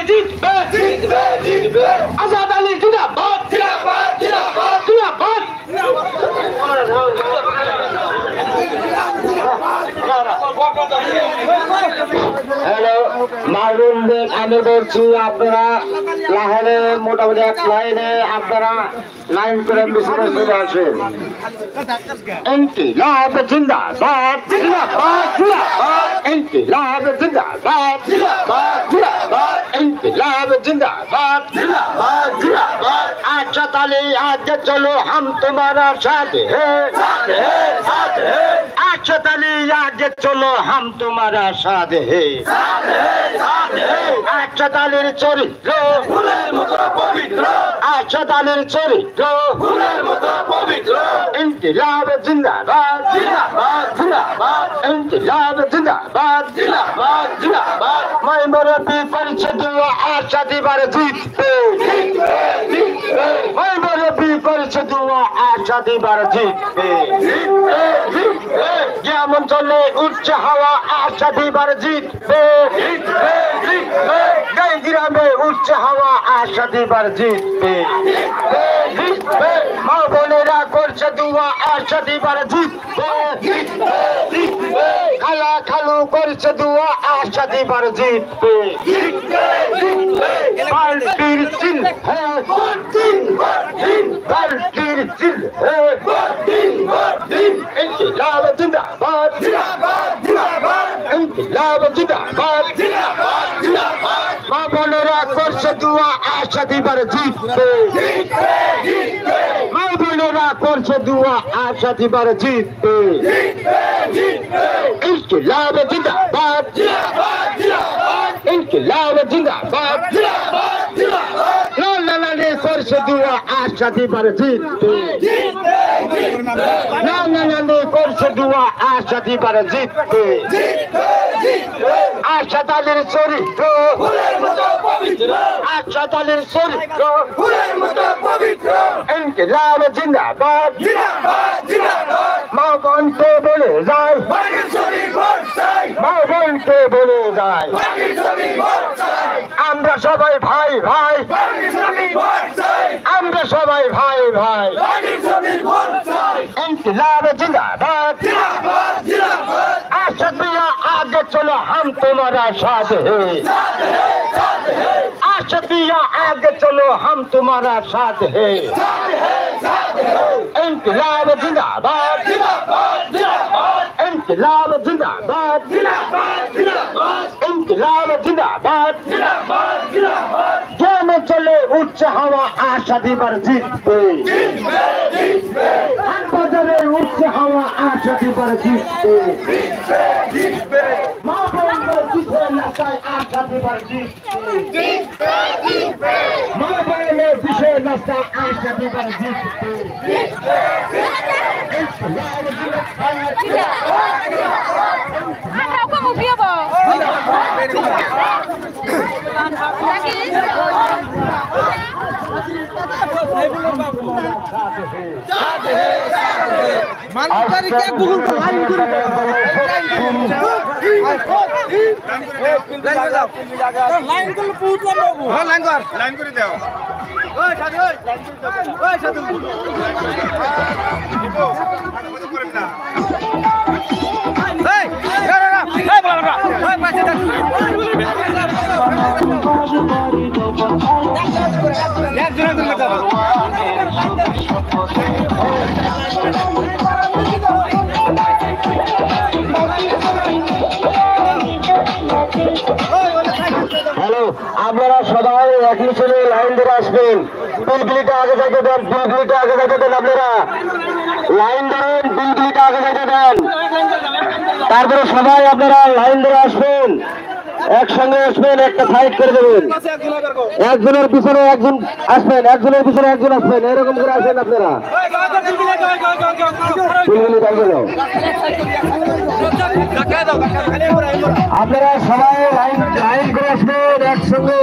জিতবে জিতবে জিতবে আজাদ আলী জিন্দাবাদ জিন্দাবাদ জিন্দাবাদ জিন্দাবাদ হ্যালো মারুনদের আমি বলছি আপনারা লাহোরে মোটামুটি এক লাইনে আপনারা লাইন করে মিছিলে চলে আসেন ইনকিলাব জিন্দাবাদ জিন্দাবাদ জিন্দাবাদ ইনকিলাব জিন্দাবাদ জিন্দাবাদ জিন্দাবাদ इनकलाब जिंदाबाद जिंदाबाद जिंदाबाद अच्छा ताली आगे चलो हम तुम्हारा साथ है अच्छा ताली आगे चलो हम तुम्हारा साथ है अच्छा तालीर चरित्र अच्छा तालीर चरित्र इनकलाब जिंदाबाद जिंदाबाद जिंदाबाद इनकलाब जिंदाबाद जिंदाबाद जिंदाबाद मैं मुरब्बी परिषद आशा दीवार जीतते मैं मुरब्बी परिषद आशा दीवार जीतते যেমন চলে উঠছে হাওয়া আশা দিবার জিতবে গ্রামে উঠছে হাওয়া আশা দিবার জিতবে মা বোনেরা করছে দুয়া আশা দিবার জিতবে খালা খালু করছে দুয়া আশা দিবার জিতবে পাল্টির চিহ্ন পাল্টির চিহ্ন ইনকিলাব জিন্দাবাদ ইনকিলাব জিন্দাবাদ মা বোনেরা করছে দুয়া আশা দিবার জিতবে মা বোনেরা করছে দুয়া আশা দিবার জিতবে ইনকিলাব জিন্দাবাদ ইনকিলাব জিন্দাবাদ লালালে করছে দুয়া আশা দিবার জিতবে লালালে করছে দুয়া আশা দিবার জিতবে আশা তাদের চরিত্র আশা তাদের চরিত্র ইনকিলাব জিন্দাবাদ মা বোনকে বলে যায় মা বোনকে বলে যায় আমরা সবাই ভাই ভাই আমরা সবাই ভাই ভাই इनकलाब जिंदाबाद आशा दिया आगे चलो हम तुम्हारा साथ है आशा दिया आगे चलो हम तुम्हारा साथ है इनकलाब जिंदाबाद इनकलाब जिंदाबाद इनकलाब जिंदाबाद যেমন চলে উঠছে হাওয়া আশা দিবার জিতবে বাজারে উঠছে হাওয়া আশা দিবার জিতবে মা বোনদের পিছনে নাচায় আশা দিবার জিতবে মা বোনদের পিছনে নাচায় আশা দিবার জিতবে লাইন করে দাও হ্যালো আপনারা সবাই এক মিছিলে লাইন ধরে আসবেন পিলপিলিটা আগে যাইতে দেন পিলপিলিটা আগে যাইতে দেন আপনারা লাইন ধরেন পিলপিলিটা আগে যাইতে দেন তারপরে সবাই আপনারা লাইন ধরে আসবেন একসঙ্গে আসবেন একটা সাইড করে দেবেন একজনের পিছনে একজন আসবেন একজনের পিছনে একজন আসবেন এরকম করে আসবেন আপনারা আপনারা সবাই লাইন লাইন করে আসবেন একসঙ্গে